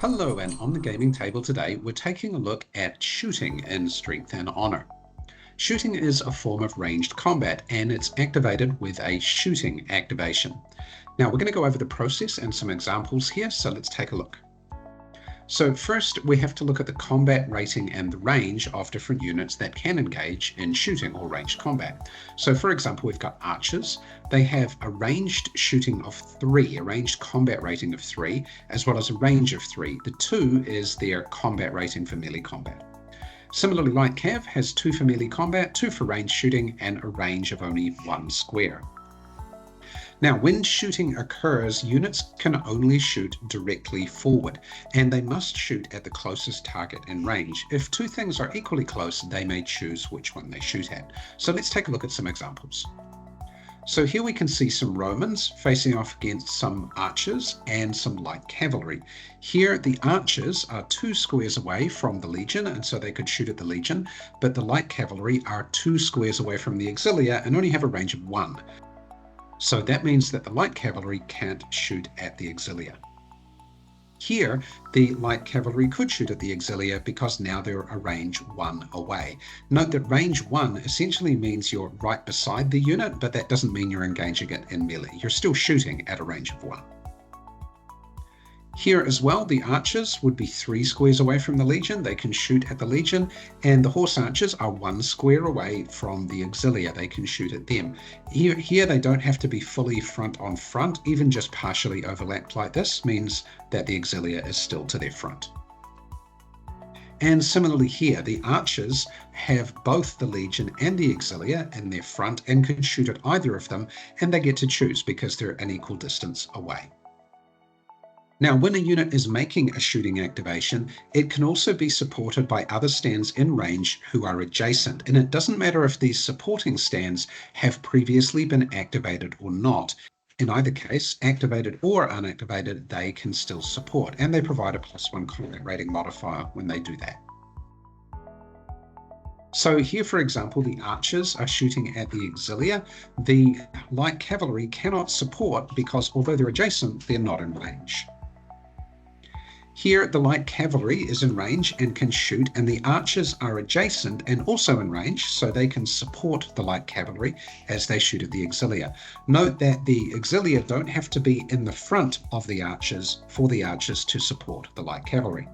Hello, and on the gaming table today, we're taking a look at shooting in Strength and Honor. Shooting is a form of ranged combat, and it's activated with a shooting activation. Now, we're going to go over the process and some examples here, so let's take a look. So first, we have to look at the combat rating and the range of different units that can engage in shooting or ranged combat. So for example, we've got archers. They have a ranged shooting of 3, a ranged combat rating of 3, as well as a range of 3. The 2 is their combat rating for melee combat. Similarly, light cav has 2 for melee combat, 2 for ranged shooting, and a range of only 1 square. Now, when shooting occurs, units can only shoot directly forward, and they must shoot at the closest target in range. If 2 things are equally close, they may choose which one they shoot at. So let's take a look at some examples. So here we can see some Romans facing off against some archers and some light cavalry. Here the archers are 2 squares away from the legion, and so they could shoot at the legion, but the light cavalry are 2 squares away from the auxilia and only have a range of 1. So that means that the light cavalry can't shoot at the auxilia. Here, the light cavalry could shoot at the auxilia because now they're a range 1 away. Note that range 1 essentially means you're right beside the unit, but that doesn't mean you're engaging it in melee. You're still shooting at a range of 1. Here as well, the archers would be 3 squares away from the legion. They can shoot at the legion, and the horse archers are 1 square away from the auxilia. They can shoot at them. Here they don't have to be fully front on front. Even just partially overlapped like this means that the auxilia is still to their front. And similarly here, the archers have both the legion and the auxilia in their front and can shoot at either of them, and they get to choose because they're an equal distance away. Now, when a unit is making a shooting activation, it can also be supported by other stands in range who are adjacent, and it doesn't matter if these supporting stands have previously been activated or not. In either case, activated or unactivated, they can still support, and they provide a +1 combat rating modifier when they do that. So here, for example, the archers are shooting at the auxilia. The light cavalry cannot support because although they're adjacent, they're not in range. Here, the light cavalry is in range and can shoot, and the archers are adjacent and also in range, so they can support the light cavalry as they shoot at the auxilia. Note that the auxilia don't have to be in the front of the archers for the archers to support the light cavalry.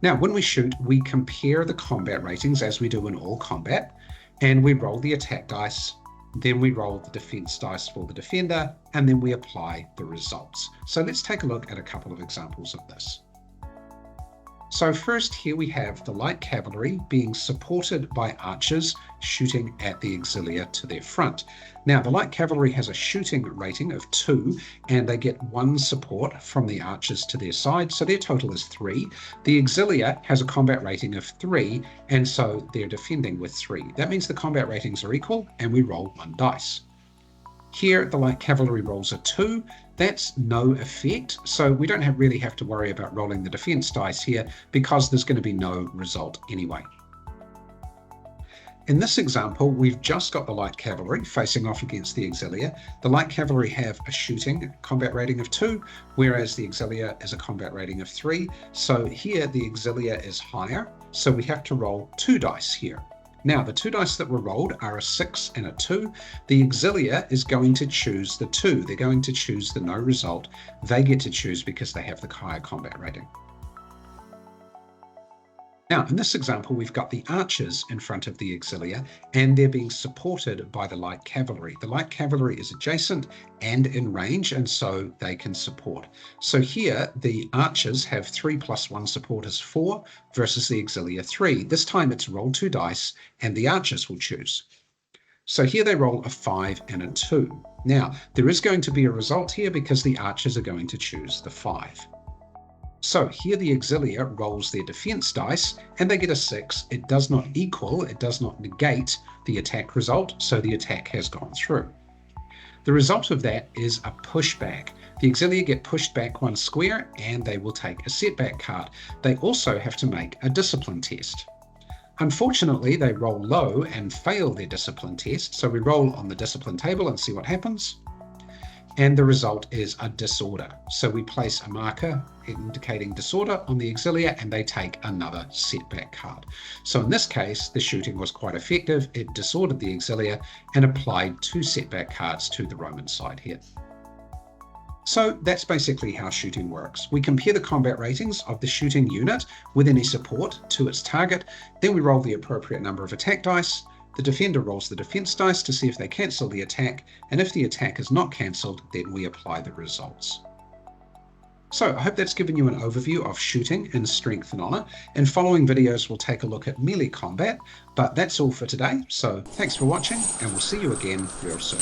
Now, when we shoot, we compare the combat ratings as we do in all combat, and we roll the attack dice. Then we roll the defense dice for the defender, and then we apply the results. So let's take a look at a couple of examples of this. So first, here we have the light cavalry being supported by archers shooting at the auxilia to their front. Now, the light cavalry has a shooting rating of 2, and they get 1 support from the archers to their side, so their total is 3. The auxilia has a combat rating of 3, and so they're defending with 3. That means the combat ratings are equal, and we roll 1 dice. Here, the light cavalry rolls a 2. That's no effect, so we don't really have to worry about rolling the defense dice here because there's going to be no result anyway. In this example, we've just got the light cavalry facing off against the auxilia. The light cavalry have a shooting combat rating of 2, whereas the auxilia is a combat rating of 3. So here, the auxilia is higher, so we have to roll 2 dice here. Now, the 2 dice that were rolled are a 6 and a 2. The auxilia is going to choose the 2. They're going to choose the no result. They get to choose because they have the higher combat rating. Now, in this example, we've got the archers in front of the auxilia, and they're being supported by the light cavalry. The light cavalry is adjacent and in range, and so they can support. So here, the archers have 3 + 1 support is 4 versus the auxilia 3. This time it's roll 2 dice, and the archers will choose. So here they roll a 5 and a 2. Now, there is going to be a result here because the archers are going to choose the 5. So here the auxilia rolls their defense dice, and they get a 6. It does not equal, it does not negate the attack result, so the attack has gone through. The result of that is a pushback. The auxilia get pushed back 1 square, and they will take a setback card. They also have to make a discipline test. Unfortunately, they roll low and fail their discipline test, so we roll on the discipline table and see what happens. and the result is a disorder. So we place a marker indicating disorder on the auxilia and they take another setback card. So in this case, the shooting was quite effective. It disordered the auxilia and applied 2 setback cards to the Roman side here. So that's basically how shooting works. We compare the combat ratings of the shooting unit with any support to its target, then we roll the appropriate number of attack dice. The defender rolls the defense dice to see if they cancel the attack, and if the attack is not cancelled, then we apply the results. So I hope that's given you an overview of shooting in Strength and Honor. In following videos, we'll take a look at melee combat, but that's all for today. So thanks for watching, and we'll see you again real soon.